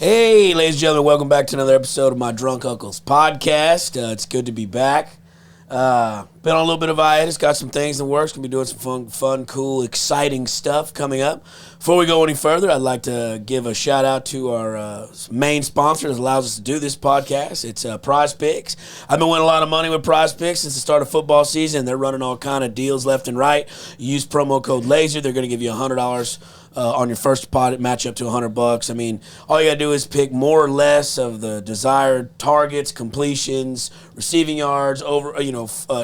Hey, ladies and gentlemen, welcome back to another episode of my Drunk Uncles podcast. It's good to be back. Been on a little bit of hiatus, got some things in the works. Gonna be doing some fun, cool, exciting stuff coming up. Before we go any further, I'd like to give a shout out to our main sponsor that allows us to do this podcast. It's Prize Picks. I've been winning a lot of money with Prize Picks since the start of football season. They're running all kind of deals left and right. You use promo code Lazer. They're going to give you $100 on your first deposit, match up to $100. I mean, all you got to do is pick more or less of the desired targets, completions, receiving yards,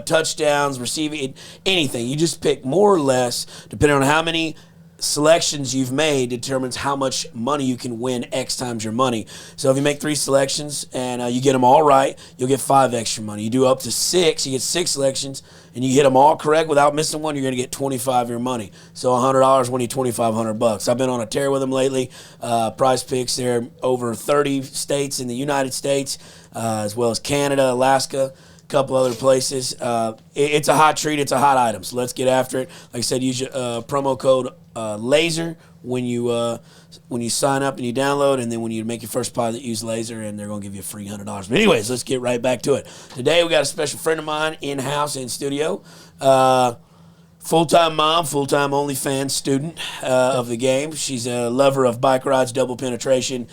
touchdowns, receiving anything. You just pick more or less, depending on how many selections you've made determines how much money you can win X times your money. So if you make 3 selections and you get them all right, you'll get 5 extra money. You do up to 6, you get 6 selections, and you hit them all correct without missing one, you're going to get 25 of your money. So $100 win you $2,500. I've been on a tear with them lately. Prize Picks, they're over 30 states in the United States, as well as Canada, Alaska, couple other places. It's a hot treat. It's a hot item. So let's get after it. Like I said, use your promo code Lazer when you sign up and you download, and then when you make your first deposit, use Lazer, and they're going to give you a free $100. But anyways, let's get right back to it. Today we got a special friend of mine in-house, in studio. Full-time mom, full-time OnlyFans student of the game. She's a lover of bike rides, double penetration,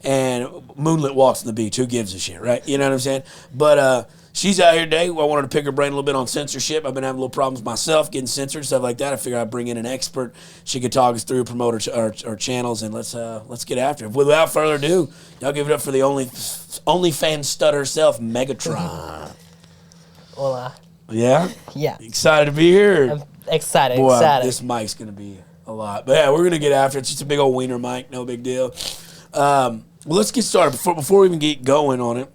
and moonlit walks on the beach. Who gives a shit, right? You know what I'm saying? But she's out here today. I wanted to pick her brain a little bit on censorship. I've been having little problems myself getting censored, stuff like that. I figured I'd bring in an expert. She could talk us through, promote our channels, and let's get after it. Without further ado, y'all give it up for the OnlyFans stud herself, Megatron. Hola. Yeah? Yeah. Excited to be here? I'm excited. Boy, excited. This mic's going to be a lot. But yeah, we're going to get after it. It's just a big old wiener mic, no big deal. Well, let's get started. Before we even get going on it,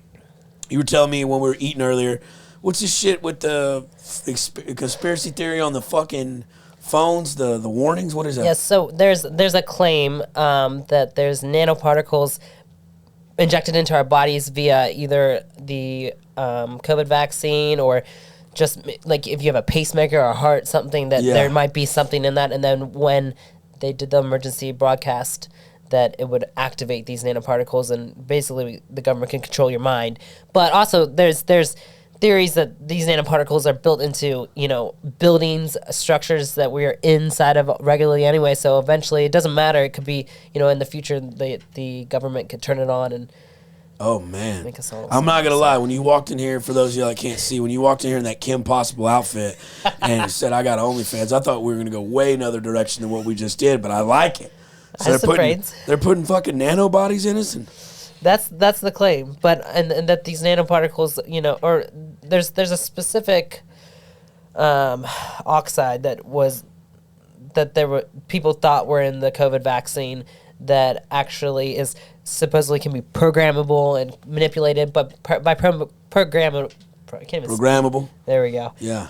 you were telling me when we were eating earlier, what's this shit with the conspiracy theory on the fucking phones, the warnings? What is that? Yes, so there's a claim that there's nanoparticles injected into our bodies via either the COVID vaccine or just like if you have a pacemaker or a heart, something that there might be something in that. And then when they did the emergency broadcast, that it would activate these nanoparticles, and basically the government can control your mind. But also there's theories that these nanoparticles are built into, buildings, structures that we are inside of regularly anyway. So eventually it doesn't matter. It could be, in the future the government could turn it on and oh man, make us all I'm not gonna lie. When you walked in here, for those of you that can't see, when you walked in here in that Kim Possible outfit and said I got OnlyFans, I thought we were gonna go way another direction than what we just did, but I like it. So they're putting fucking nanobodies in us, and that's the claim. But and that these nanoparticles, or there's a specific oxide that there were people thought were in the COVID vaccine that actually is supposedly can be programmable and manipulated, but programmable. I can't even programmable. Speak. There we go. Yeah.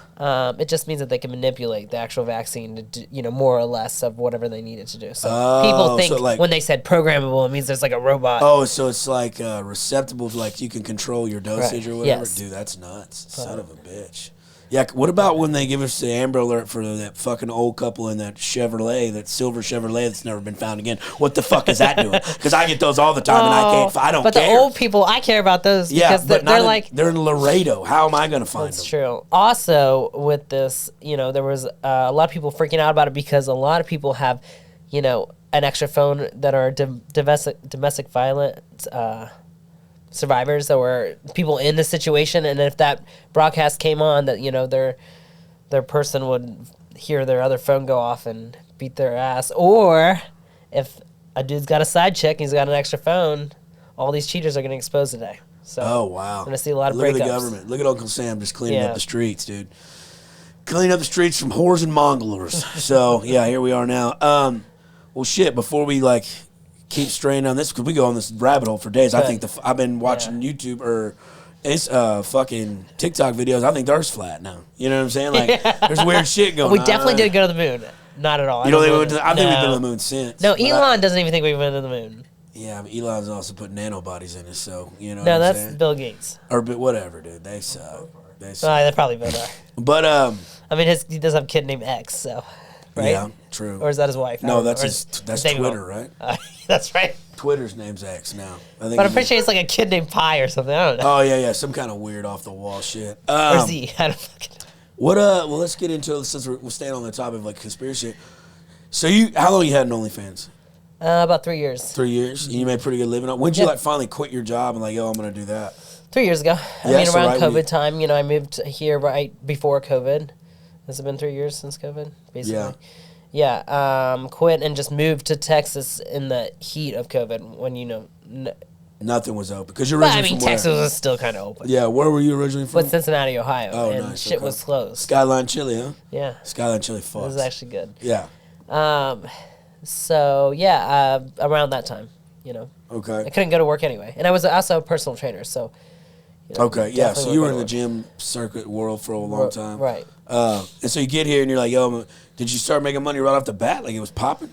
It just means that they can manipulate the actual vaccine to do, more or less of whatever they need it to do. So people think when they said programmable, it means there's like a robot. Oh, so it's like receptible, like you can control your dosage or whatever. Yes. Dude, that's nuts. Son of a bitch. Yeah, what about when they give us the Amber Alert for that fucking old couple in that Chevrolet, that silver Chevrolet that's never been found again? What the fuck is that doing? Because I get those all the time, and I don't care. But the old people, I care about those because they're in Laredo. How am I going to find them? That's true. Also, with this, there was a lot of people freaking out about it because a lot of people have, an extra phone that are domestic violence survivors or people in the situation, and if that broadcast came on, that their person would hear their other phone go off and beat their ass. Or if a dude's got a side chick and he's got an extra phone, all these cheaters are getting exposed today. So oh wow, I'm gonna see a lot of breakups. Look at the government. Look at Uncle Sam just cleaning up the streets, dude. Cleaning up the streets from whores and monglers. So yeah, here we are now. Well, shit. Before we keep straying on this, because we go on this rabbit hole for days. I think I've been watching YouTube or it's fucking TikTok videos. I think the Earth's flat now. You know what I'm saying? There's weird shit going on. We definitely did go to the moon. Not at all. I think we've been to the moon since. No, Elon doesn't even think we've been to the moon. Yeah, but Elon's also put nanobodies in us, so No, that's saying? Bill Gates. Or but whatever, dude. They suck. They probably both are. But I mean, he does have a kid named X, so right? Yeah, true. Or is that his wife? No, that's Twitter, right? That's right. Twitter's name's X now. I think But I'm pretty sure it's like a kid named Pi or something. I don't know. Oh yeah, some kind of weird off the wall shit. Or Z. I don't fucking know. What? Well, let's get into it since we're staying on the topic of like conspiracy. So how long you had an OnlyFans? About 3 years. 3 years. And you made a pretty good living on. When'd you like finally quit your job and like, yo, I'm gonna do that? 3 years ago. Yeah, I mean, so around right COVID time. You know, I moved here right before COVID. Has it been 3 years since COVID? Basically. Yeah. Quit and just moved to Texas in the heat of COVID when Nothing was open because you're originally from Texas where? was still kind of open. Yeah, where were you originally from? But Cincinnati, Ohio. Oh, and nice. shit Okay. was closed. Skyline Chili, huh? Yeah. Skyline Chili It fucks. was actually good. Yeah. So yeah, around that time, Okay. I couldn't go to work anyway, and I was also a personal trainer, so. Okay, yeah. So you were in the definitely gym circuit world for a long time, right? And so you get here and you're like, yo, did you start making money right off the bat? Like it was popping?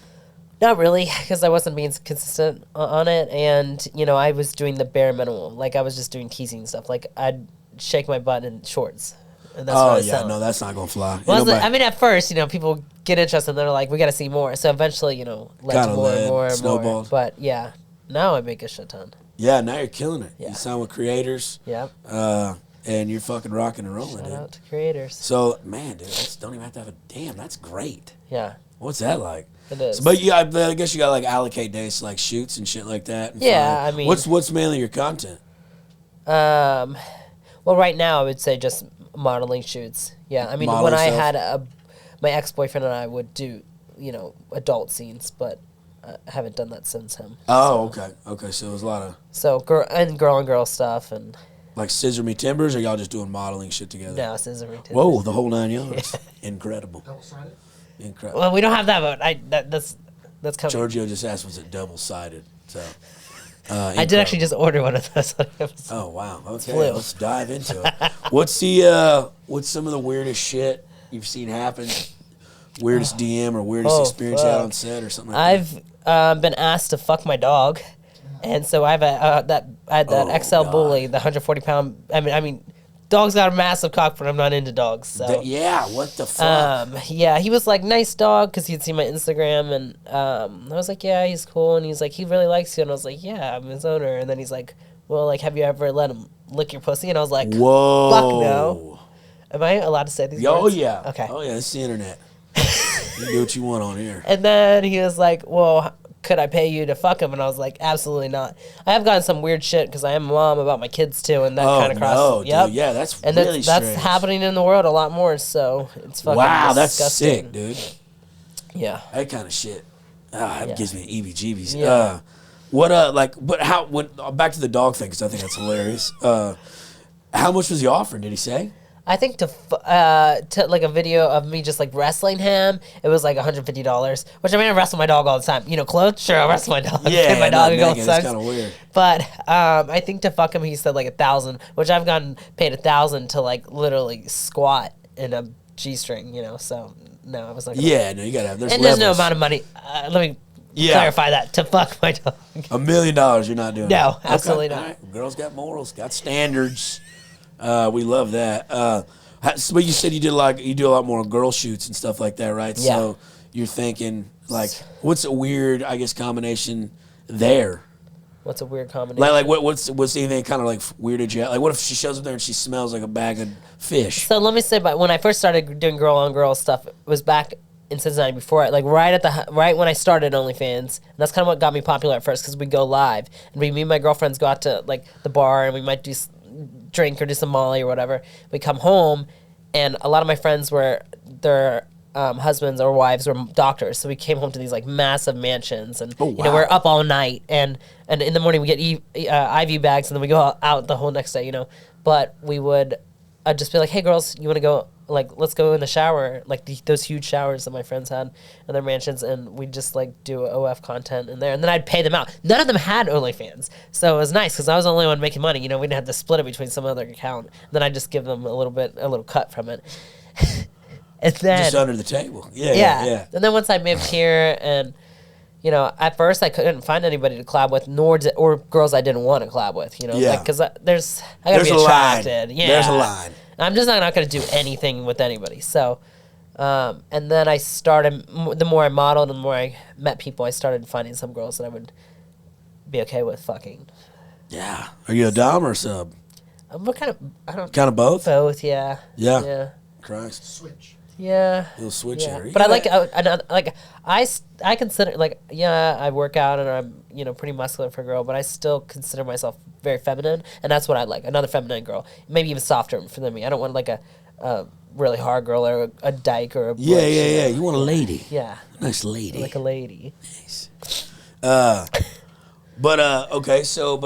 Not really, because I wasn't being consistent on it, and I was doing the bare minimum. Like I was just doing teasing stuff. Like I'd shake my butt in shorts, and that's what I was selling. No, that's not gonna fly. Well, I mean, at first, people get interested, and they're like, "We got to see more." So eventually, led to more and more and snowballed. more. But yeah, now I make a shit ton. Yeah, now you're killing it. Yeah. You sound with creators. Yep. And you're fucking rocking and rolling, Shout dude. out to creators. So, man, dude, don't even have to have a damn. That's great. Yeah. What's that like? It is. So, but I guess you got like allocate days to like shoots and shit like that. And Yeah, find- I mean- what's mainly your content? Well, right now I would say just modeling shoots. Yeah, I mean, Modeling when I stuff? had my ex-boyfriend and I would do, adult scenes, but I haven't done that since him. Oh, okay. So it was a lot of So girl on girl stuff and like scissor me timbers, or y'all just doing modeling shit together? now scissoring. Whoa, the whole 9 yards. Incredible. Double-sided? Incredible. Well, we don't have that, but that's coming. Giorgio just asked, was it double sided? So. I did actually just order one of those. Oh wow! Okay, flu. let's dive into it. What's some of the weirdest shit you've seen happen? Weirdest DM or weirdest experience you had on set or something like that? I've been asked to fuck my dog, and so I have I had that XL God. bully, the 140-pound. I mean, dog's got a massive cock, but I'm not into dogs. So Yeah, what the fuck? yeah, he was like, nice dog, because he'd seen my Instagram, and I was like, yeah, he's cool, and he's like, he really likes you, and I was like, yeah, I'm his owner, and then he's like, well, like, have you ever let him lick your pussy? And I was like, Whoa! fuck no. Am I allowed to say these words? Oh yeah. Okay. Oh yeah, it's the internet. You can do what you want on here. And then he was like, well, could I pay you to fuck him? And I was like, absolutely not. I have gotten some weird shit because I am a mom about my kids too, and that kind of crosses. No, dude. Yeah, that's and really that's strange. happening in the world a lot more. So it's fucking Wow, that's disgusting. sick, dude. Yeah. That kind of shit. That Yeah. gives me EBGBs. Yeah. Back to the dog thing, because I think that's hilarious. How much was he offering? Did he say? I think to like a video of me just like wrestling him, it was like $150. Which I mean, I wrestle my dog all the time. Clothes? Sure, I'll wrestle my dog. Yeah, my dog not goes naked. It's kind of weird. But I think to fuck him, he said like 1,000, which I've gotten paid 1,000 to like literally squat in a G-string. So no, I was like, Yeah, no, you gotta have. There's and levels. there's no amount of money. Let me clarify that to fuck my dog. $1 million, you're not doing. No, it. absolutely not. All right. Girls got morals, got standards. We love that. But you said you do a lot more girl shoots and stuff like that, right? Yeah. So you're thinking like, what's a weird, I guess, combination there? What's a weird combination? Like what's anything kind of like weirded you out? Like what if she shows up there and she smells like a bag of fish? So let me say, but when I first started doing girl on girl stuff, it was back in Cincinnati before, right when I started OnlyFans. And that's kind of what got me popular at first, because we go live and me and my girlfriends go out to like the bar and we might do drink or do some Molly or whatever. We come home, and a lot of my friends their husbands or wives were doctors, so we came home to these like massive mansions, and we're up all night, and in the morning we get IV bags, and then we go out the whole next day, But we would just be like, hey girls, you want to go? Like, let's go in the shower, like those huge showers that my friends had in their mansions, and we'd just like do OF content in there, and then I'd pay them out. None of them had OnlyFans, so it was nice because I was the only one making money. We didn't have to split it between some other account. And then I'd just give them a little cut from it. And then Just under the table. Yeah. And then once I moved here, and at first I couldn't find anybody to collab with, or girls I didn't want to collab with. Yeah. Because I gotta be a line. attracted. Yeah. There's a line. I'm just not going to do anything with anybody. So And then I started, the more I modeled and the more I met people, I started finding some girls that I would be okay with fucking. Yeah. Are you a dom or a sub? What kind of, I don't. Kind of both? Both, yeah. Yeah. Yeah. Christ. Switch. Yeah. Little switch Yeah. here. But I consider, like, yeah, I work out and I'm, you know, pretty muscular for a girl, but I still consider myself very feminine, and that's what I like, another feminine girl. Maybe even softer for me. I don't want, like, a really hard girl or a dyke or a butch, Yeah. You want a lady. Yeah. A nice lady. Like a lady. Nice. Okay, so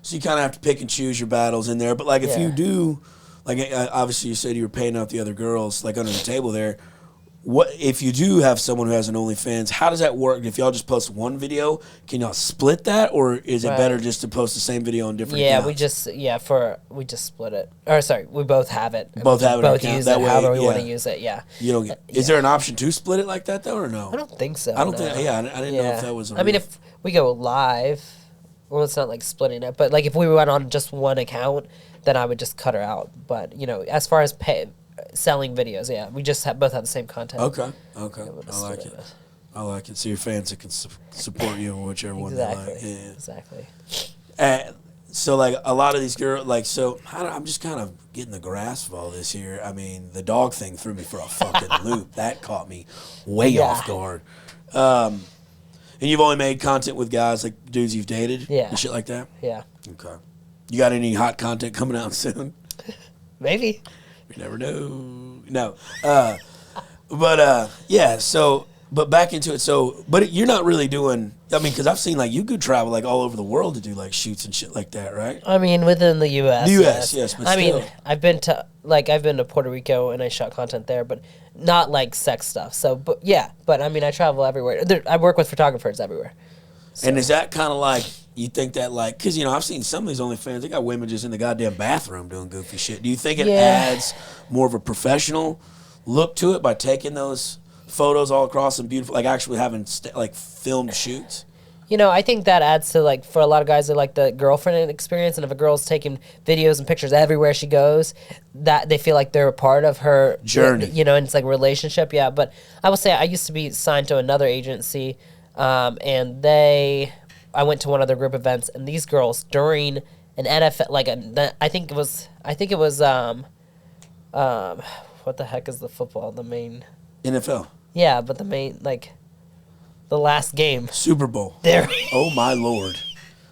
you kind of have to pick and choose your battles in there. But like, if Yeah. you do, like, obviously you said you were paying out the other girls like under the table there. What if you do have someone who has an OnlyFans? How does that work? If y'all just post one video, can y'all split that, or is it Right. better just to post the same video on different? Yeah, accounts? we just split it. Or sorry, we both have it. Both have it on Both account. use That it way, however we want yeah. to use it. Yeah. You don't get. Is there an option to split it like that though, or no? I don't think so. I don't no. think. Yeah, I didn't know if that was. I mean, if we go live, well, it's not like splitting it, but like if we went on just one account, then I would just cut her out. But you know, as far as selling videos, yeah, we just both have the same content. Okay. I Let's like do it. I like it. So your fans that can support you in whichever one they Exactly. like. Yeah. Exactly. So like a lot of these girls, like, so I'm just kind of getting the grasp of all this here. I mean, the dog thing threw me for a fucking loop. That caught me way off guard. And you've only made content with guys, like dudes you've dated, and shit like that. Yeah. Okay. You got any hot content coming out soon? Maybe. You never know. No. Yeah. So, but back into it. So, but you're not really doing. I mean, because I've seen like you could travel like all over the world to do like shoots and shit like that, right? I mean, within the U.S. The U.S. Yes, but I still. mean, I've been to Puerto Rico and I shot content there, but not like sex stuff. So, but yeah, but I mean, I travel everywhere. I work with photographers everywhere. So. And is that kind of like, you think that like, because, you know, I've seen some of these OnlyFans, they got women just in the goddamn bathroom doing goofy shit. Do you think it adds more of a professional look to it by taking those photos all across and beautiful, like actually having like filmed shoots? You know, I think that adds to, like, for a lot of guys, they like the girlfriend experience. And if a girl's taking videos and pictures everywhere she goes, that they feel like they're a part of her journey. You know, and it's like a relationship. Yeah, but I will say I used to be signed to another agency, and I went to one of their group events, and these girls during an NFL, like I think it was what the heck is the football? The main NFL. Yeah, but the main, like, the last game. Super Bowl. There. Oh my Lord.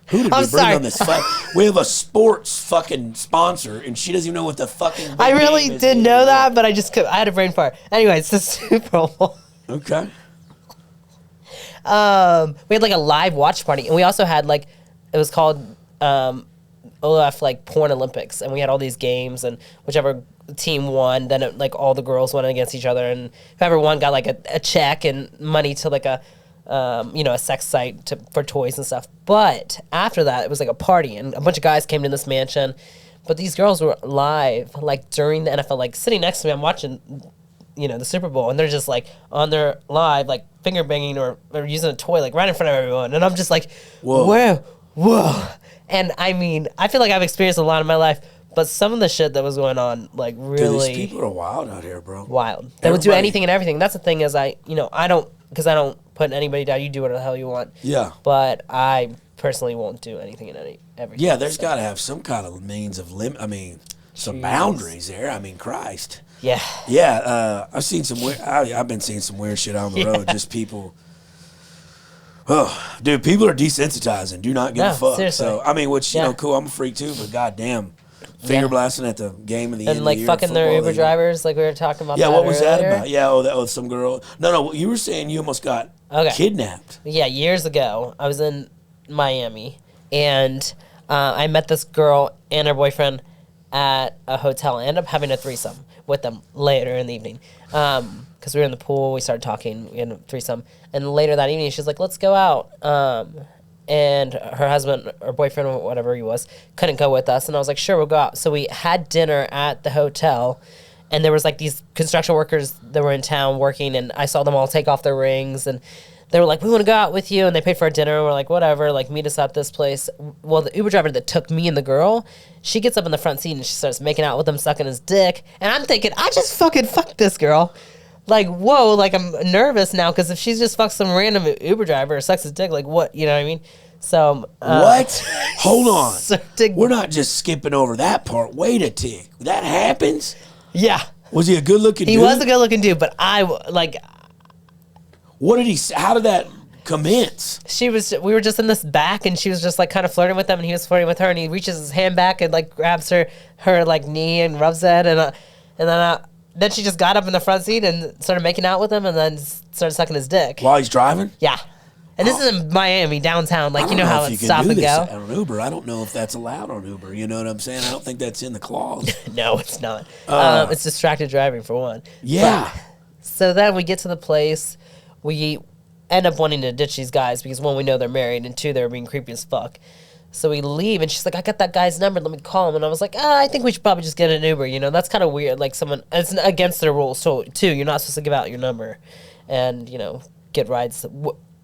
Who did we I'm bring sorry. on this fight? We have a sports fucking sponsor, and she doesn't even know what the fucking. I really game is didn't know anymore. that, but I had a brain fart. Anyway, it's the Super Bowl. Okay. We had like a live watch party, and we also had like, it was called OF like Porn Olympics, and we had all these games, and whichever team won, then it, like all the girls went against each other, and whoever won got like a check and money to like a sex site for toys and stuff. But after that, it was like a party, and a bunch of guys came to this mansion. But these girls were live, like during the NFL, like sitting next to me. I'm watching, the Super Bowl, and they're just like on their live, like finger banging or using a toy, like right in front of everyone. And I'm just like, whoa. And I mean, I feel like I've experienced a lot in my life, but some of the shit that was going on, like really. Dude, these people are wild out here, bro. Wild. They would do anything and everything. That's the thing is I don't put anybody down. You do whatever the hell you want. Yeah. But I personally won't do anything and everything. Yeah, there's got to have some kind of means of limit. I mean, some boundaries there. I mean, Christ. Yeah. Yeah, I've seen some weird. I've been seeing some weird shit on the road. Just people. Oh, dude, people are desensitized and do not give a fuck. Seriously. So I mean, which cool. I'm a freak too, but goddamn, finger blasting at the game of the end And like of the fucking year, their football, Uber drivers, like we were talking about. Yeah, what was that earlier. about? Yeah, that was some girl. No, you were saying you almost got kidnapped. Yeah, years ago, I was in Miami, and I met this girl and her boyfriend at a hotel. I ended up having a threesome with them later in the evening. Because we were in the pool, we started talking, we had a threesome. And later that evening, she's like, let's go out. And her husband or boyfriend or whatever he was couldn't go with us. And I was like, sure, we'll go out. So we had dinner at the hotel. And there was like these construction workers that were in town working. And I saw them all take off their rings. And they were like, we want to go out with you, and they paid for our dinner, and we're like, whatever, like, meet us at this place. Well, the Uber driver that took me and the girl, she gets up in the front seat, and she starts making out with him, sucking his dick, and I'm thinking, I just fucking fucked this girl. Like, whoa, like, I'm nervous now, because if she's just fucked some random Uber driver or sucks his dick, like, what, you know what I mean? So, what? Hold on. So we're not just skipping over that part. Wait a tick. That happens? Yeah. Was he a good-looking dude? He was a good-looking dude, but what did he say? How did that commence? We were just in this back, and she was just, like, kind of flirting with him, and he was flirting with her, and he reaches his hand back and, like, grabs her like, knee and rubs it, and then she just got up in the front seat and started making out with him, and then started sucking his dick. While he's driving? Yeah. And this is in Miami, downtown. Like, you know how it's stop and go? On Uber. I don't know if that's allowed on Uber. You know what I'm saying? I don't think that's in the clause. No, it's not. It's distracted driving, for one. Yeah. So then we get to the place. We end up wanting to ditch these guys because, one, we know they're married, and two, they're being creepy as fuck. So we leave, and she's like, I got that guy's number. Let me call him. And I was like, I think we should probably just get an Uber. You know, that's kind of weird. Like, it's against their rules, too. You're not supposed to give out your number and, you know, get rides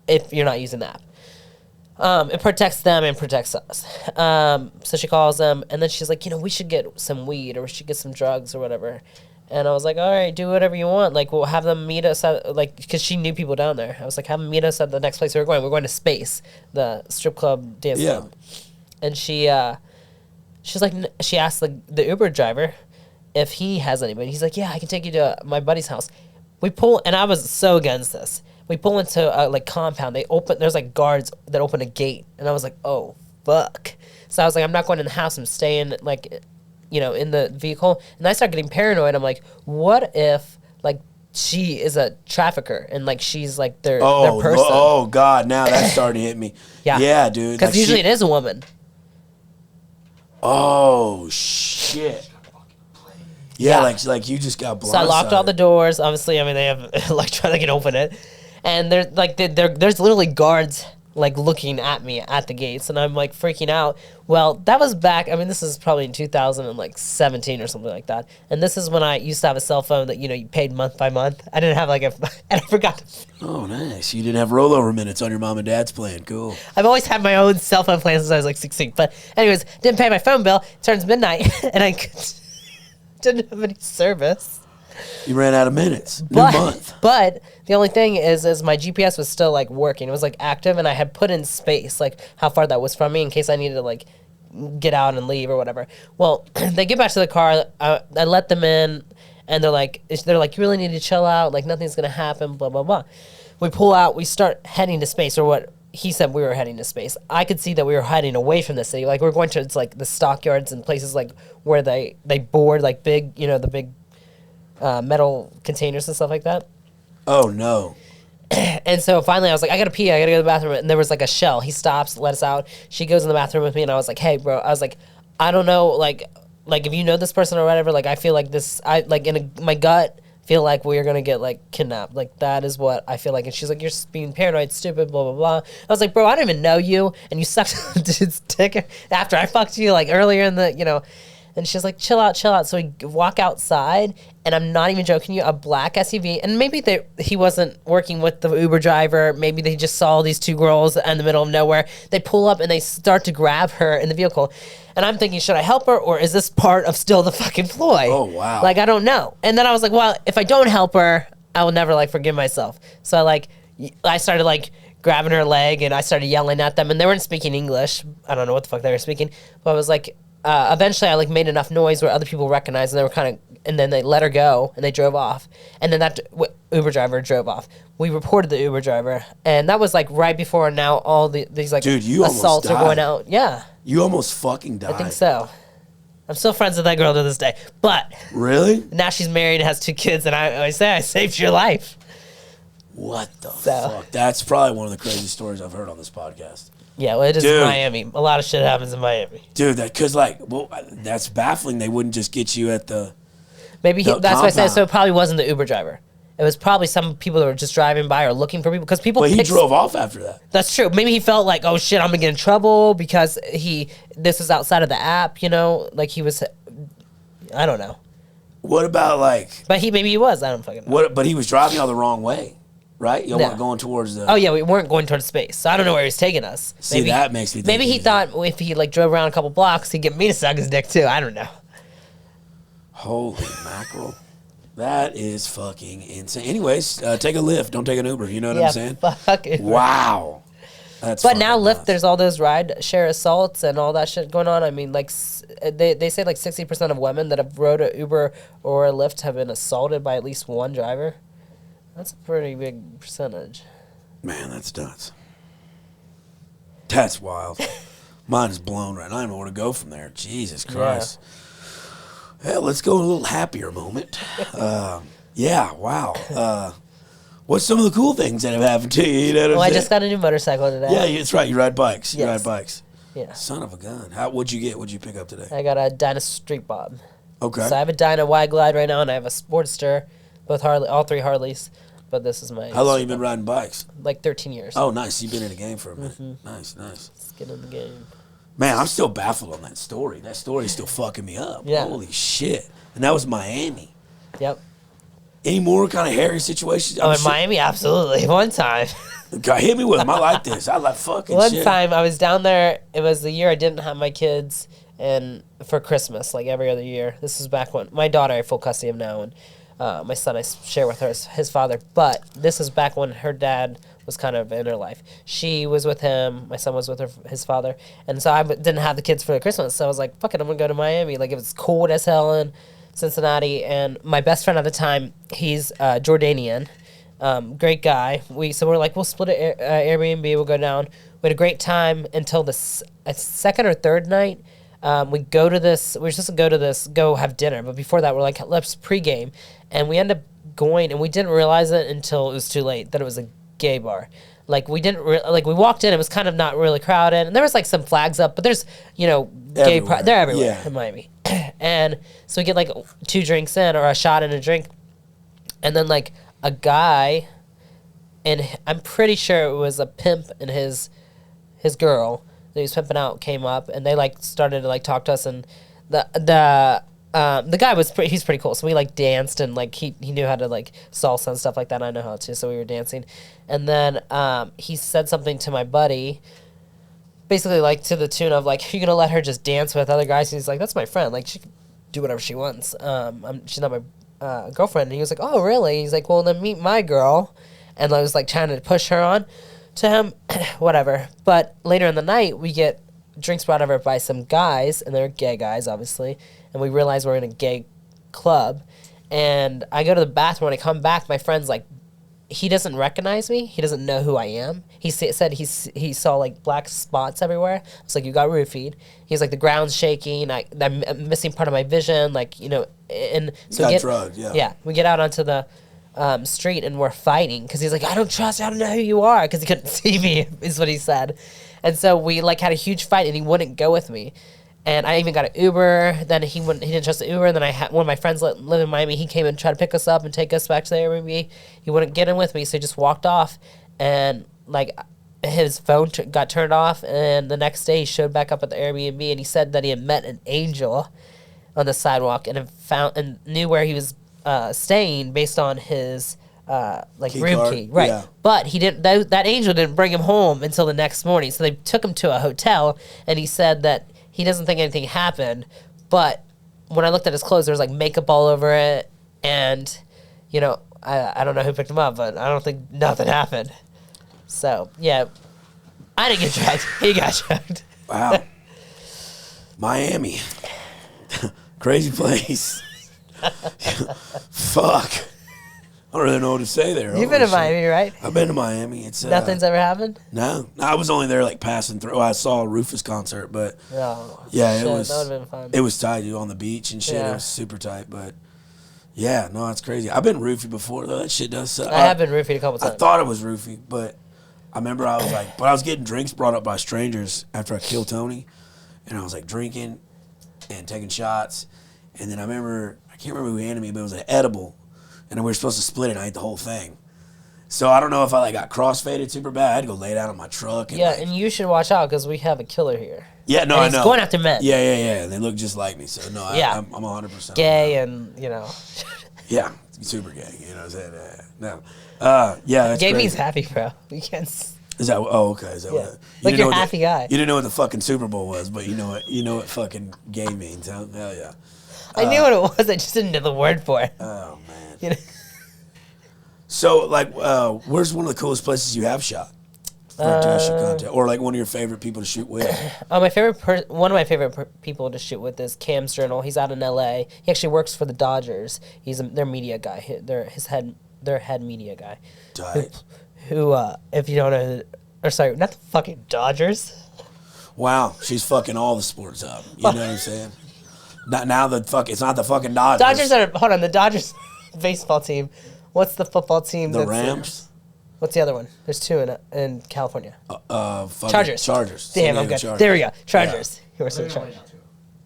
if you're not using the app. It protects them and protects us. So she calls them, and then she's like, you know, we should get some weed or we should get some drugs or whatever. And I was like, all right, do whatever you want. Like, we'll have them meet us at, like, because she knew people down there. I was like, have them meet us at the next place we were going. We're going to Space, the strip club dance club. And she's like, she asked the Uber driver if he has anybody. He's like, yeah, I can take you to my buddy's house. We pull, and I was so against this. We pull into a, like, compound. There's, like, guards that open a gate. And I was like, oh, fuck. So I was like, I'm not going in the house. I'm staying, like, you know, in the vehicle. And I start getting paranoid. I'm like, what if, like, she is a trafficker and, like, she's, like, their person? Oh, God. Now that's starting to hit me. Yeah, dude. Because like usually it is a woman. Oh, shit. Yeah, like you just got blindsided. So I locked all the doors. Obviously, I mean, they have electronic and open it. And there's literally guards, like, looking at me at the gates, and I'm, like, freaking out. Well, that was back, I mean, this is probably in 2017 or something like that. And this is when I used to have a cell phone that, you know, you paid month by month. I didn't have, like, and I forgot. Oh, nice. You didn't have rollover minutes on your mom and dad's plan. Cool. I've always had my own cell phone plan since I was, like, 16. But anyways, didn't pay my phone bill. It turns midnight, and I didn't have any service. You ran out of minutes. New month. But the only thing is my GPS was still, like, working. It was, like, active, and I had put in space, like, how far that was from me in case I needed to, like, get out and leave or whatever. Well, they get back to the car. I let them in, and they're like, you really need to chill out. Like, nothing's going to happen, blah, blah, blah. We pull out. We start heading to Space, or what he said we were heading to Space. I could see that we were heading away from the city. Like, we're going to, it's, like, the stockyards and places, like, where they board, like, big, you know, the big metal containers and stuff like that. Oh, no. And so finally I was like, I gotta pee, I gotta go to the bathroom. And there was, like, a shell. He stops, let us out. She goes in the bathroom with me, and I was like, hey, bro. I was like, I don't know, like if you know this person or whatever, like, I feel like this, my gut feel like we're gonna get, like, kidnapped. Like, that is what I feel like. And she's like, you're just being paranoid, stupid, blah, blah, blah. I was like, bro, I don't even know you, and you sucked dude's dick after I fucked you, like, earlier in the, you know. And she's like, chill out. So we walk outside, and I'm not even joking you, a black SUV. And maybe he wasn't working with the Uber driver. Maybe they just saw these two girls in the middle of nowhere. They pull up, and they start to grab her in the vehicle. And I'm thinking, should I help her, or is this part of still the fucking ploy? Oh, wow. Like, I don't know. And then I was like, well, if I don't help her, I will never, like, forgive myself. So, I started, like, grabbing her leg, and I started yelling at them. And they weren't speaking English. I don't know what the fuck they were speaking. But I was like... eventually I, like, made enough noise where other people recognized, and they were kind of, and then they let her go, and they drove off. And then that Uber driver drove off. We reported the Uber driver, and that was, like, right before now all these, like, dude, you assaults are going out. Yeah. You almost fucking died. I think so. I'm still friends with that girl to this day. But. Really? Now she's married and has 2 kids, and I say I saved your life. What the fuck? That's probably one of the craziest stories I've heard on this podcast. Yeah, well, it is Miami. A lot of shit happens in Miami. Dude, that's baffling. They wouldn't just get you at the... Maybe that's what I said. So it probably wasn't the Uber driver. It was probably some people that were just driving by or looking for people. Because people... But he drove off after that. That's true. Maybe he felt like, oh, shit, I'm going to get in trouble because this is outside of the app, you know? Like, he was... I don't know. What about, like... But maybe he was. I don't fucking know. But he was driving all the wrong way. right? Y'all No. weren't going towards the... Oh yeah, we weren't going towards space, so I don't know where he's taking us. See, that makes me think Maybe he thought if he like drove around a couple blocks, he'd get me to suck his dick too. I don't know. Holy mackerel. That is fucking insane. Anyways, take a Lyft. Don't take an Uber. You know what I'm saying? Fuck it. Wow. That's But now fucking Lyft, there's all those ride share assaults and all that shit going on. I mean, like they say like 60% of women that have rode a Uber or a Lyft have been assaulted by at least one driver. That's a pretty big percentage. Man, that's nuts. That's wild. Mine is blown right now. I don't know where to go from there. Jesus Christ. Yeah, let's go a little happier moment. Yeah, wow. What's some of the cool things that have happened to you? You know what I'm I saying? just got a new motorcycle today. Yeah, that's right. You ride bikes. You Yes. ride bikes. Yeah. Son of a gun. What'd you get? What'd you pick up today? I got a Dyna Street Bob. Okay. So I have a Dyna Y Glide right now, and I have a Sportster, all three Harleys. But this is my... How long you been riding bikes? Like 13 years. Oh, nice. You've been in the game for a minute. Nice. Let's get in the game. Man, I'm still baffled on that story. That story's still fucking me up. Yeah. Holy shit. And that was Miami. Yep. Any more kind of hairy situations? Oh, in Miami, absolutely. One time. God, hit me with them. I like this. I like fucking One shit. time I was down there. It was the year I didn't have my kids, and for Christmas, like every other year. This was back when my daughter I have full custody of now, and my son I share with her his father. But this was back when her dad was kind of in her life. She was with him. My son was with his father, and so I didn't have the kids for Christmas. So I was like, "Fuck it, I'm gonna go to Miami." Like it was cold as hell in Cincinnati, and my best friend at the time, he's Jordanian. Great guy. We're like, we'll split an Airbnb. We'll go down. We had a great time until the second or third night. We were supposed to go to this, go have dinner. But before that, we're like, let's pregame. And we end up going, and we didn't realize it until it was too late that it was a gay bar. Like we didn't we walked in, it was kind of not really crowded, and there was like some flags up, but there's gay they're everywhere in Miami. And so we get like 2 drinks in, or a shot and a drink, and then like a guy, and I'm pretty sure it was a pimp and his girl that he was pimping out came up, and they like started to like talk to us, and the guy he's pretty cool, so we like danced, and like he knew how to like salsa and stuff like that. I know how to, so we were dancing, and then he said something to my buddy, basically like to the tune of like, "You're gonna let her just dance with other guys?" And he's like, "That's my friend. Like she can do whatever she wants. She's not my girlfriend." And he was like, "Oh really?" He's like, "Well then meet my girl," and I was like trying to push her on to him, whatever. But later in the night, we get drinks brought over by some guys, and they're gay guys, obviously. And we realize we're in a gay club. And I go to the bathroom. When I come back, my friend's like, he doesn't recognize me. He doesn't know who I am. He said he saw like black spots everywhere. I was like, "You got roofied." He's like, "The ground's shaking. I'm missing part of my vision." Like, and so you got drugged, yeah. Yeah, we get out onto the street, and we're fighting because he's like, "I don't trust you. I don't know who you are," because he couldn't see me, is what he said. And so we like had a huge fight, and he wouldn't go with me. And I even got an Uber. Then he didn't trust the Uber. And then I had one of my friends live in Miami. He came and tried to pick us up and take us back to the Airbnb. He wouldn't get in with me, so he just walked off. And like his phone got turned off. And the next day he showed back up at the Airbnb, and he said that he had met an angel on the sidewalk and knew where he was staying based on his room key, right? Yeah. But he didn't. That angel didn't bring him home until the next morning. So they took him to a hotel, and he said that he doesn't think anything happened. But when I looked at his clothes, there was like makeup all over it, and I don't know who picked him up, but I don't think nothing happened. So yeah, I didn't get drugged. He got drugged. Wow, Miami, crazy place. Fuck. I don't really know what to say there. You've been to Miami, right? I've been to Miami. It's nothing's ever happened? No. I was only there like passing through. I saw a Rufus concert, but it was that would have been fun. It was tight, dude, on the beach and shit. Yeah. It was super tight, but yeah, no, it's crazy. I've been roofied before though. That shit does suck. I have been roofied a couple times. I thought it was roofied, but I remember I was like, but I was getting drinks brought up by strangers after I killed Tony, and I was like drinking and taking shots, and then I can't remember who handed me, but it was an edible. And we were supposed to split it, and I ate the whole thing. So I don't know if I like got crossfaded super bad. I had to go lay down in my truck. And and you should watch out because we have a killer here. Yeah, no, and I know. He's going after men. Yeah. They look just like me. So no, I'm 100% gay and Yeah, super gay. You know what I'm saying? No. Yeah, that's Gaming's crazy. happy, bro. You can't. Is that? Oh, okay. Is that Yeah. what? Like, didn't you're know a what happy guy. You didn't know what the fucking Super Bowl was, but you know what? You know what fucking game means, huh? Hell yeah. I knew what it was. I just didn't know the word for it. Oh man. You know? So, like, where's one of the coolest places you have shot for doing shoot content, or like one of your favorite people to shoot with? One of my favorite people to shoot with is Cam's Journal. He's out in L.A. He actually works for the Dodgers. He's their media guy. Their head media guy. Tight. Who, if you don't know, or sorry, not the fucking Dodgers. Wow, she's fucking all the sports up. You know what I'm saying? Not now it's not the fucking Dodgers. The Dodgers baseball team. What's the football team? The Rams. What's the other one? There's two in California. Chargers. Damn, I'm good. Chargers. There we go. Chargers. He works for the Chargers.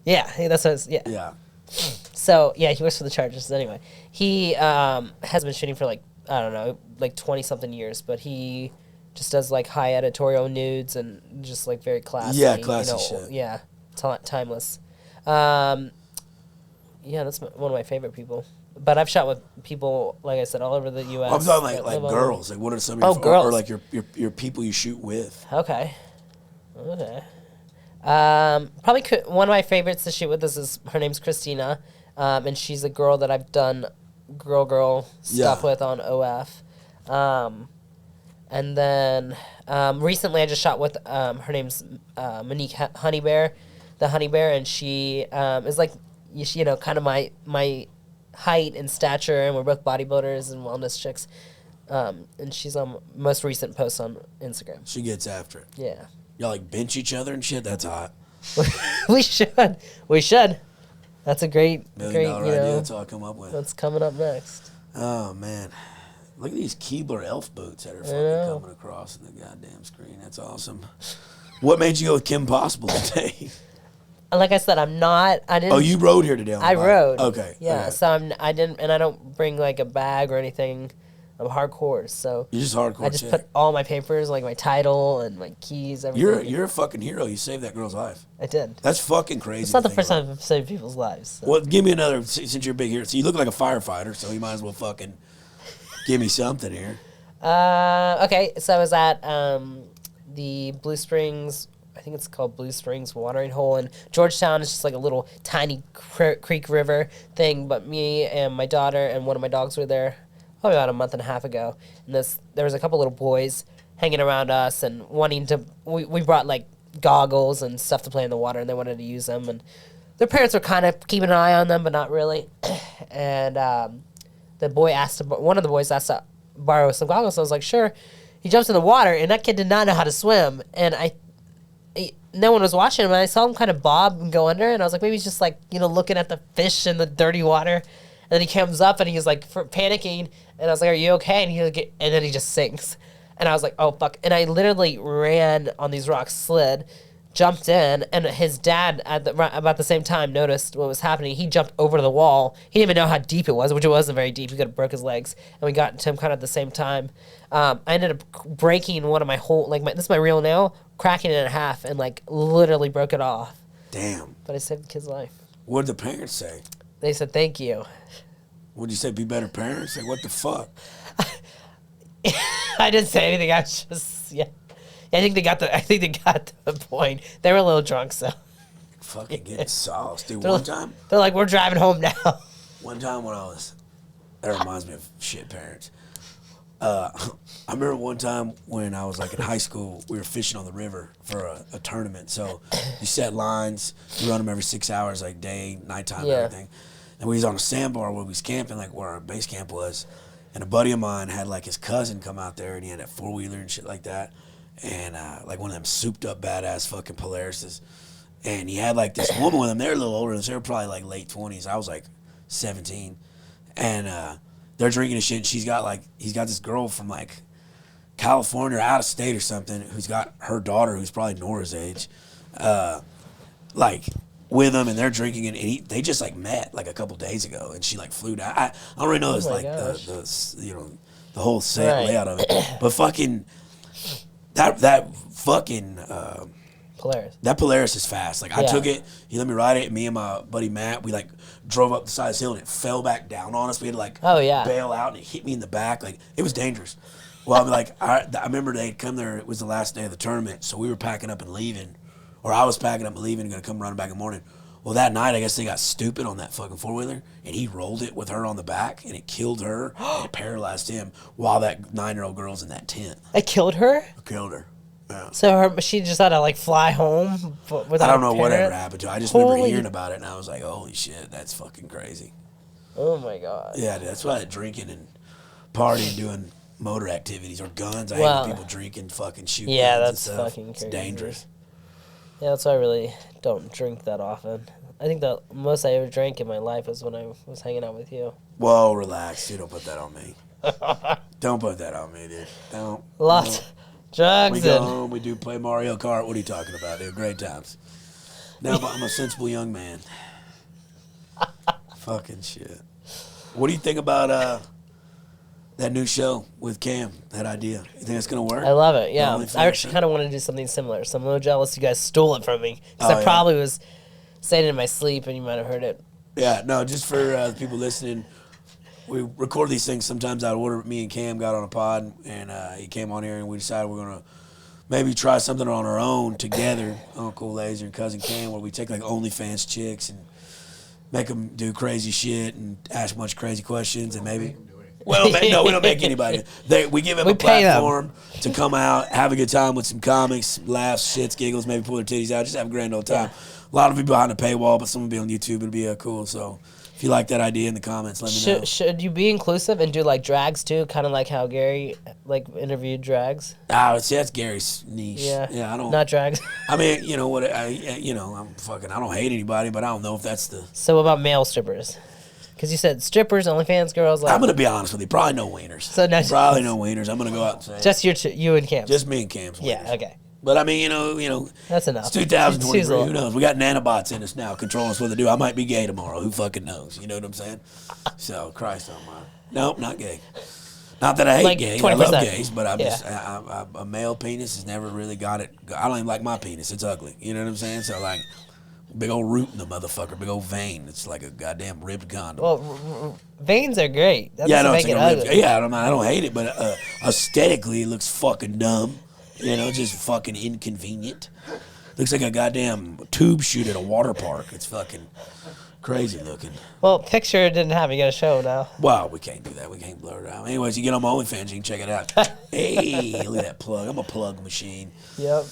Yeah, that's what it's, yeah. Yeah. So, yeah, he works for the Chargers. Anyway, he has been shooting for, like, I don't know, like 20-something years, but he just does, like, high editorial nudes and just, like, very classy. Yeah, classy shit. Yeah, timeless. Yeah, that's one of my favorite people. But I've shot with people, like I said, all over the U.S. I'm talking like girls. Like, what are some of your girls. or like your people you shoot with? Okay. Probably one of my favorites to shoot with is her name's Christina, and she's a girl that I've done girl stuff with on OF. And then recently I just shot with her name's Monique Honeybear, the Honey Bear, and she is like kind of my height and stature, and we're both bodybuilders and wellness chicks. And she's on most recent post on Instagram. She gets after it. Yeah. Y'all like bench each other and shit. That's hot. We should. That's a great $1 million idea. know. That's all I come up with. What's coming up next? Oh man, look at these Keebler elf boots that are fucking coming across in the goddamn screen. That's awesome. What made you go with Kim Possible today? Like I said, I didn't. Oh, you rode here today. I rode. Okay. Yeah. Okay. So I don't bring like a bag or anything. I'm hardcore, so You're just hardcore. I just put all my papers, like my title and my keys, everything. You're a fucking hero. You saved that girl's life. I did. That's fucking crazy. It's not the first time I've saved people's lives. So. Well, give me another, since you're a big hero. So you look like a firefighter, so you might as well fucking give me something here. Okay, so I was at the Blue Springs, I think it's called Blue Springs Watering Hole in Georgetown. It's just like a little tiny creek river thing, but me and my daughter and one of my dogs were there probably about a month and a half ago. And there was a couple little boys hanging around us and wanting to, we brought like goggles and stuff to play in the water, and they wanted to use them, and their parents were kind of keeping an eye on them, but not really. And one of the boys asked to borrow some goggles, so I was like, sure. He jumps in the water, and that kid did not know how to swim, and no one was watching him, and I saw him kind of bob and go under, and I was like, maybe he's just like, looking at the fish in the dirty water. And then he comes up, and he's like panicking, and I was like, are you okay? And then he just sinks. And I was like, oh, fuck. And I literally ran on these rocks, slid, jumped in, and his dad about the same time noticed what was happening. He jumped over to the wall. He didn't even know how deep it was, which it wasn't very deep. He could have broke his legs. And we got to him kind of at the same time. I ended up breaking one of my this is my real nail, cracking it in half, and like literally broke it off. Damn. But I saved the kid's life. What did the parents say? They said, thank you. What'd you say, be better parents? Like, what the fuck? I didn't say anything. I was just, yeah. I think they got the point. They were a little drunk, so. Fucking getting sauced, dude. They're like, we're driving home now. One time when that reminds me of shit parents. I remember one time when I was like in high school, we were fishing on the river for a tournament. So you set lines, you run them every 6 hours, like day, nighttime, everything. And we was on a sandbar where we was camping, like where our base camp was. And a buddy of mine had like his cousin come out there, and he had a 4-wheeler and shit like that. And like one of them souped up badass fucking Polarises. And he had like this woman with him. They were a little older than us. They were probably like late 20s. I was like 17. And they're drinking and shit. And he's got this girl from like California or out of state or something who's got her daughter who's probably Nora's age, like with them, and they're drinking, and they just like met like a couple days ago, and she like flew down. I don't really know the whole layout of it, but fucking that fucking Polaris. That Polaris is fast. Like, I took it, he let me ride it, and me and my buddy Matt, we, like, drove up the side of the hill, and it fell back down on us. We had to, like, bail out, and it hit me in the back. Like, it was dangerous. Well, I mean, like, I remember they'd come there. It was the last day of the tournament, so we were packing up and leaving. Or I was packing up and leaving and going to come running back in the morning. Well, that night, I guess they got stupid on that fucking four-wheeler, and he rolled it with her on the back, and it killed her, and it paralyzed him while that 9-year-old girl's in that tent. It killed her? It killed her. Yeah. So she just had to, like, fly home without I don't know a whatever parent? happened to her. I just remember hearing about it, and I was like, holy shit, that's fucking crazy. Oh, my God. Yeah, dude, that's why drinking and partying, doing motor activities or guns. I hate when people drinking, fucking shooting guns and stuff. Fucking crazy. It's dangerous. Yeah, that's why I really don't drink that often. I think the most I ever drank in my life was when I was hanging out with you. Whoa, relax, dude. Don't put that on me. Don't put that on me, dude. Don't. Lots of drugs. We go home, we do play Mario Kart. What are you talking about, dude? Great times. Now I'm a sensible young man. Fucking shit. What do you think about that new show with Cam? That idea? You think it's gonna work? I love it. Yeah, I actually kind of want to do something similar. So I'm a little jealous you guys stole it from me because I probably was saying it in my sleep and you might have heard it. Yeah, no, just for the people listening, we record these things sometimes out of order. Me and Cam got on a pod, and he came on here, and we decided we're going to maybe try something on our own together, Uncle Lazer and Cousin Cam, where we take, like, OnlyFans chicks and make them do crazy shit and ask a bunch of crazy questions, and maybe... Well, no, we don't make anybody. We give them a platform to come out, have a good time with some comics, laughs, shits, giggles, maybe pull their titties out, just have a grand old time. Yeah. A lot of people behind the paywall, but some will be on YouTube. It'll be cool. So if you like that idea in the comments, let me know. Should you be inclusive and do, like, drags too, kind of like how Gary, like, interviewed drags? See, that's Gary's niche. Yeah, I don't. Not drags. I mean, you know what? I don't hate anybody, but I don't know if that's the. So what about male strippers? Because you said strippers, OnlyFans girls. Like, I'm gonna be honest with you. Probably no wieners. So no, probably no wieners. I'm gonna go out and say just you and Cam. Just me and Cam's wieners. Yeah. Okay. But I mean, you know, that's enough. It's 2023. Who knows? We got nanobots in us now, controlling us what to do. I might be gay tomorrow. Who fucking knows? You know what I'm saying? So, Christ almighty. Nope, not gay. Not that I hate gays. 20%. I love gays, but I'm just a male penis has never really got it. I don't even like my penis. It's ugly. You know what I'm saying? So, like, big old root in the motherfucker, big old vein. It's like a goddamn ribbed condom. Well, veins are great. That doesn't make it ugly. Yeah, I don't hate it, but aesthetically, it looks fucking dumb. You know, just fucking inconvenient. Looks like a goddamn tube shoot at a water park. It's fucking crazy looking. Well, picture didn't have. You got a show now. Well, we can't do that. We can't blur it out. Anyways, you get on my OnlyFans, you can check it out. Hey, look at that plug. I'm a plug machine. Yep.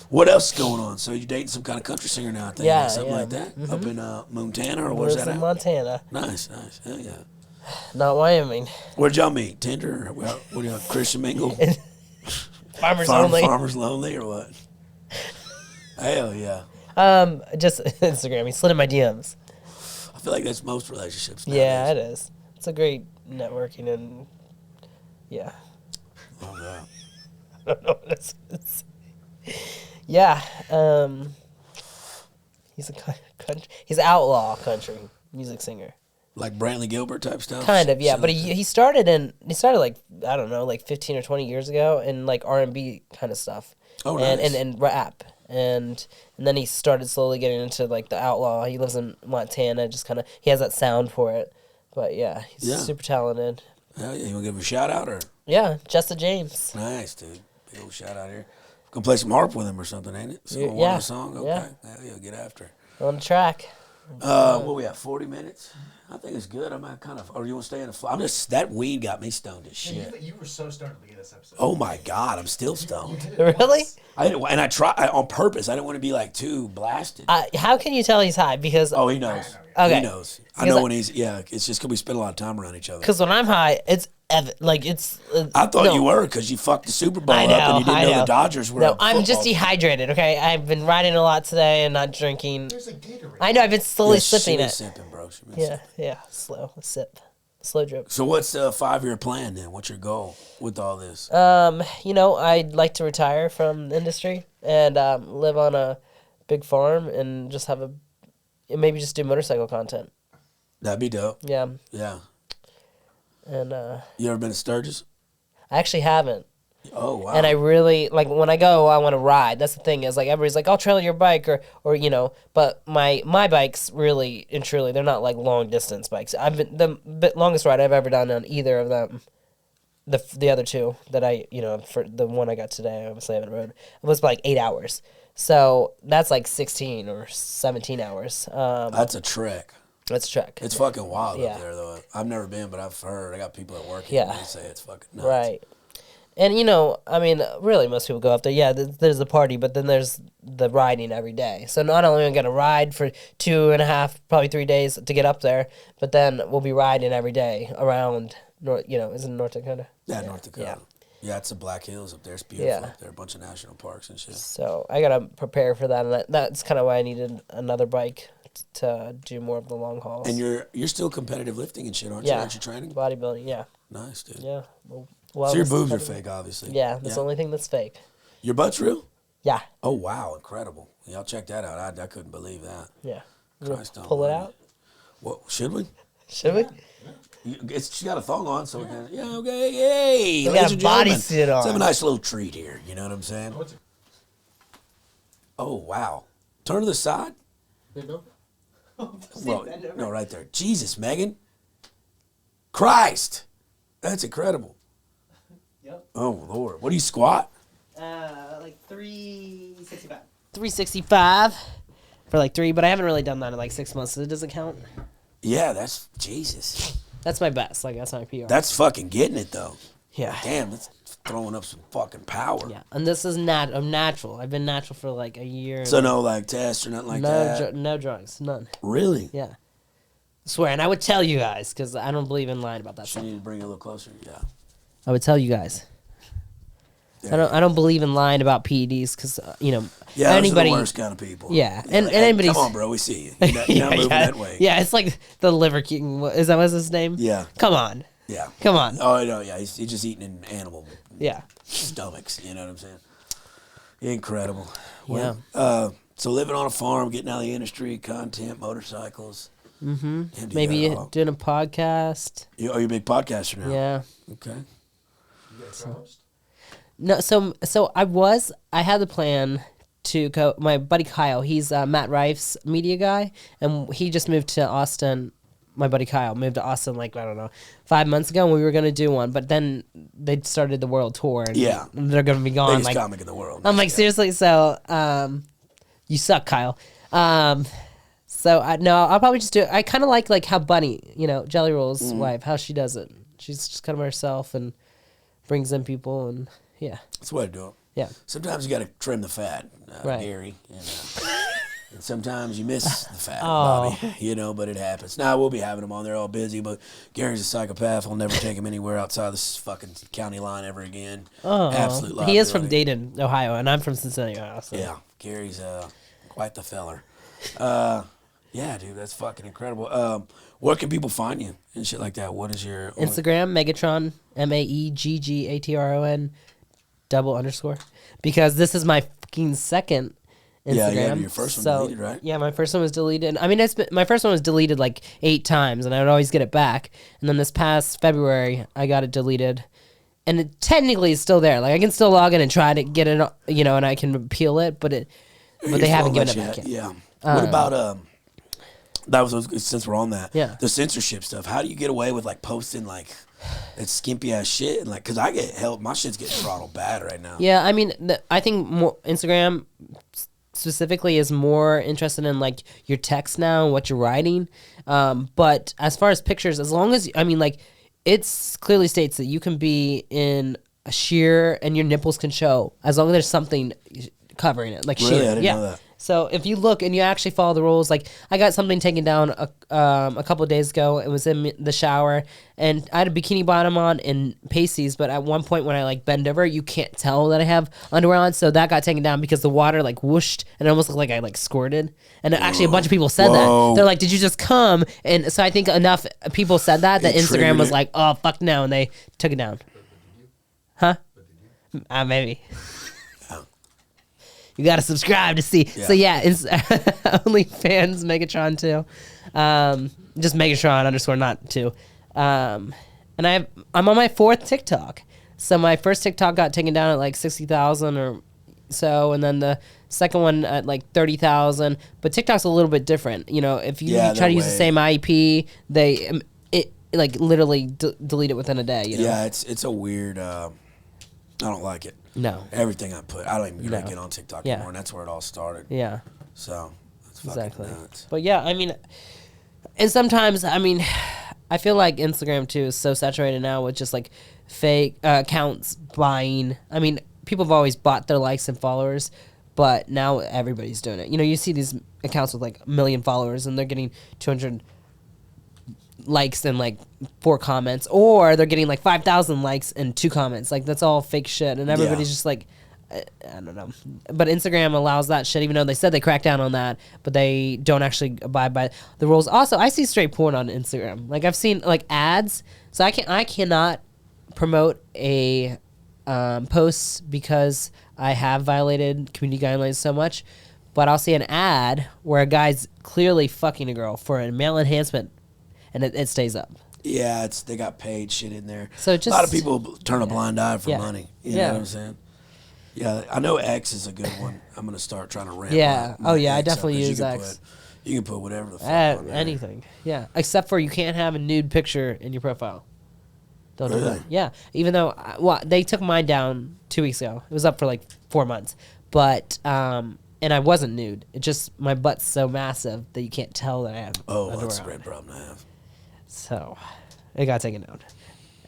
What else is going on? So you dating some kind of country singer now, I think. Yeah, something like that? Mm-hmm. Up in Montana, or where's that at? Montana. Nice. Hell yeah. Not Wyoming. Where'd y'all meet? Tinder? Or what do you Christian mingle? Farmers Only. Farmers Lonely or what? Hell yeah. Just Instagram. He slid in my DMs. I feel like that's most relationships nowadays. Yeah, it is. It's a great networking and yeah. Oh yeah. I don't know what it's. Yeah. He's an outlaw country music singer. Like Brantley Gilbert type stuff? Kind of, yeah. But he started like, I don't know, like 15 or 20 years ago in like R&B kind of stuff. Oh, nice. And rap. And then he started slowly getting into like the outlaw. He lives in Montana, just kind of, he has that sound for it. But yeah, he's super talented. Hell yeah. You want to give him a shout out or? Yeah, Jessa James. Nice, dude. Big old shout out here. Gonna play some harp with him or something, ain't it? So yeah. A song? Okay. Yeah. Hell yeah, get after it. On the track. What we at, 40 minutes? I think it's good. I'm kind of, or you want to stay in the I'm just, that weed got me stoned as shit. You were so stoned at the beginning of this episode. Oh my God, I'm still stoned. Really? I didn't, and I on purpose. I didn't want to be like too blasted. How can you tell he's high? Because he knows. Okay. He knows. I know when he's, it's just because we spend a lot of time around each other. Because when I'm high, it's like it's. I thought you were because you fucked the Super Bowl up and you didn't know the Dodgers were. No, I'm just dehydrated. Okay, I've been riding a lot today and not drinking. There's a Gatorade. I know. I've been slowly sipping it. Sipping, bro. Yeah, slow sip, slow drip. So what's the 5-year plan then? What's your goal with all this? I'd like to retire from the industry and live on a big farm and just maybe just do motorcycle content. That'd be dope. Yeah. Yeah. And you ever been to Sturgis? I actually haven't. Oh, wow. And I really, like, when I go, I want to ride. That's the thing is, like, everybody's like, I'll trail your bike or you know, but my bikes really and truly, they're not, like, long-distance bikes. The longest ride I've ever done on either of them, the other two that I, you know, for the one I got today, obviously I haven't rode, it was like 8 hours. So that's like 16 or 17 hours. That's a trek. That's a trek. It's fucking wild Yeah. up there, though. I've never been, but I've heard. I got people at work Yeah. and they say it's fucking nuts. Right. And, you know, I mean, really, most people go up there. Yeah, there's the party, but then there's the riding every day. So not only am I going to ride for 2.5, probably 3 days to get up there, but then we'll be riding every day around, you know, is it North Dakota? Yeah, North Dakota. Yeah, it's the Black Hills up there. It's beautiful Yeah. up there. A bunch of national parks and shit. So I got to prepare for that. And that's kind of why I needed another bike to do more of the long hauls. And you're still competitive lifting and shit, aren't you? Yeah. Aren't you training? Bodybuilding, yeah. Nice, dude. Yeah. So your boobs are fake, obviously. Yeah, that's the only thing that's fake. Your butt's real? Yeah. Oh, wow. Incredible. Y'all check that out. I couldn't believe that. Yeah. Christ Pull it almighty. out? What, should we? Should we? She got a thong on, so we can. Yeah, okay. Hey, We ladies got a and gentlemen, bodysuit on. Let's have a nice little treat here. You know what I'm saying? Oh, wow. Turn to the side? Well, no, right there. Jesus, Megan. Christ. That's incredible. Yep. Oh, Lord. What do you squat? Like 365. 365 for like 3, but I haven't really done that in like 6 months, so it doesn't count. Yeah, that's Jesus. That's my best. Like, that's my PR. That's fucking getting it, though. Yeah. Damn, that's throwing up some fucking power. Yeah, and this is I'm natural. I've been natural for like a year. So no, like, tests or nothing like that? No drugs, none. Really? Yeah. I swear, and I would tell you guys, because I don't believe in lying about that You stuff. need to bring it a little closer. Yeah. I would tell you guys. I don't believe in lying about PEDs, because, you know, Yeah, anybody. those are the worst kind of people. Yeah, You're and like, hey, anybody's. come on, bro, we see you. You're not moving that way. Yeah, it's like the Liver King. Is that what's his name? Yeah. Come on. Yeah. Come on. Oh, no, yeah, he's just eating in animal Yeah. stomachs, you know what I'm saying? Incredible. Yeah. Well, so living on a farm, getting out of the industry, content, motorcycles. Mm-hmm. Can't do Maybe that all. doing a podcast. You're a big podcaster now. Yeah. Okay. No, so I had the plan to go. My buddy Kyle, he's Matt Rife's media guy, and he just moved to Austin. My buddy Kyle moved to Austin like, I don't know, 5 months ago, and we were gonna do one, but then they started the world tour, and Yeah. they're gonna be gone. Biggest Like, comic in the world. I'm like, Yeah. seriously. So you suck, Kyle. So I'll probably just do it. I kind of like how Bunny, you know, Jelly Roll's wife, how she does it. She's just kind of herself and brings in people, and yeah. That's the way to do it. Yeah. Sometimes you got to trim the fat, Right. Gary. And sometimes you miss the fat, Bobby. You know, but it happens. Now, we'll be having them on. They're all busy, but Gary's a psychopath. I'll never take him anywhere outside this fucking county line ever again. Oh, Absolute he is from liability. Dayton, Ohio, and I'm from Cincinnati, Ohio. So. Yeah, Gary's quite the feller. Yeah, dude, that's fucking incredible. Where can people find you and shit like that? What is your Instagram, Megatron, Megggatron, _, because this is my fucking second Instagram. Yeah, your first one deleted, right? Yeah, my first one was deleted. I mean, my first one was deleted like 8 times, and I would always get it back. And then this past February, I got it deleted. And it technically is still there. Like, I can still log in and try to get it, you know, and I can appeal it, but they haven't given it back yet. Yeah. What about that was since we're on that? Yeah. The censorship stuff. How do you get away with like posting like that skimpy ass shit and like? Because I get help. My shit's getting throttled bad right now. Yeah, I mean, I think more Instagram specifically is more interested in like your text now and what you're writing. But as far as pictures, as long as I mean, like, it's clearly states that you can be in a sheer and your nipples can show as long as there's something covering it, like Really? sheer. I didn't know that. So if you look and you actually follow the rules, like I got something taken down a couple of days ago. It was in the shower, and I had a bikini bottom on and pasties. But at one point when I like bend over, you can't tell that I have underwear on. So that got taken down because the water like whooshed and it almost looked like I like squirted. And actually a bunch of people said Whoa. that. They're like, "Did you just come?" And so I think enough people said that It Instagram triggered was it. like, "Oh fuck no," and they took it down. Huh? Maybe. You gotta subscribe to see. Yeah. So yeah, it's OnlyFans Megatron too. Just Megatron _ not 2. And I'm on my 4th TikTok. So my first TikTok got taken down at like 60,000 or so, and then the second one at like 30,000. But TikTok's a little bit different. You know, if you try to use the same IP, it like literally delete it within a day. You know? Yeah, it's a weird. I don't like it. No. Everything I put, I don't even get on TikTok anymore, and that's where it all started. Yeah. So it's Exactly. nuts. But yeah, I mean, and sometimes, I mean, I feel like Instagram too is so saturated now with just like fake accounts buying. I mean, people have always bought their likes and followers, but now everybody's doing it. You know, you see these accounts with like 1 million followers and they're getting 200 likes and like 4 comments, or they're getting like 5,000 likes and 2 comments. Like, that's all fake shit, and everybody's just like, I don't know. But Instagram allows that shit, even though they said they cracked down on that, but they don't actually abide by the rules. Also, I see straight porn on Instagram. Like, I've seen like ads, so I cannot promote a post because I have violated community guidelines so much. But I'll see an ad where a guy's clearly fucking a girl for a male enhancement, and it stays up. Yeah, they got paid shit in there. So just, a lot of people turn a blind eye for money. You know what I'm saying? Yeah, I know X is a good one. I'm gonna start trying to ramp. Yeah. My I X definitely up, use X. You can put whatever the fuck on there. Anything. Yeah, except for you can't have a nude picture in your profile. Don't do that. Yeah, even though they took mine down 2 weeks ago. It was up for like 4 months, but and I wasn't nude. It just my butt's so massive that you can't tell that I have. Oh, that's a great problem to have. So, it got taken down,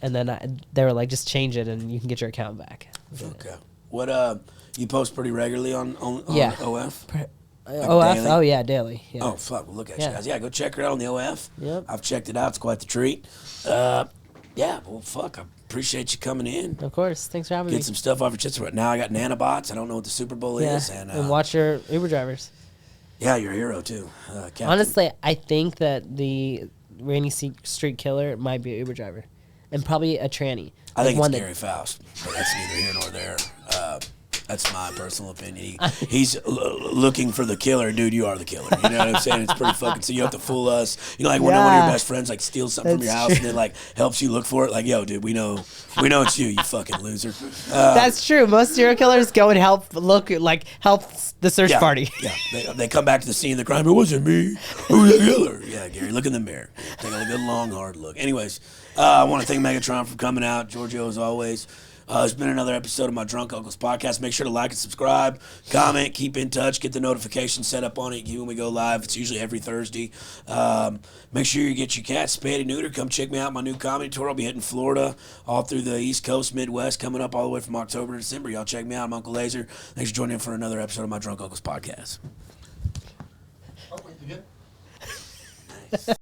and then they were like, just change it and you can get your account back. Okay. What you post pretty regularly on OF? Like OF? Daily? Oh yeah, daily. Yeah. Oh fuck! Well, look at you guys. Yeah, go check her out on the OF. Yep. I've checked it out. It's quite the treat. Yeah. Well, fuck. I appreciate you coming in. Of course. Thanks for having me. Get some stuff off your chest. Now I got nanobots. I don't know what the Super Bowl is. And watch your Uber drivers. Yeah, you're a hero too. Captain. Honestly, I think that the Rainy Street Killer might be an Uber driver, and probably a tranny. I think it's Gary Faust, but that's neither here nor there. That's my personal opinion. He's looking for the killer, dude. You are the killer. You know what I'm saying? It's pretty fucking. So you have to fool us. You know, like when one of your best friends like steals something from your house and then like helps you look for it. Like, yo, dude, we know it's you. You fucking loser. That's true. Most serial killers go and help the search party. Yeah, they come back to the scene of the crime. It wasn't me. Who's the killer? Yeah, Gary, look in the mirror. Take a good, long, hard look. Anyways, I want to thank Megatron for coming out. Giorgio, as always. It's been another episode of my Drunk Uncles podcast. Make sure to like and subscribe, comment, keep in touch, get the notifications set up on it when we go live. It's usually every Thursday. Make sure you get your cat spayed and neutered. Come check me out. My new comedy tour. I'll be hitting Florida, all through the East Coast, Midwest, coming up all the way from October to December. Y'all check me out. I'm Uncle Lazer. Thanks for joining in for another episode of my Drunk Uncles podcast. Oh, wait, you good? Nice.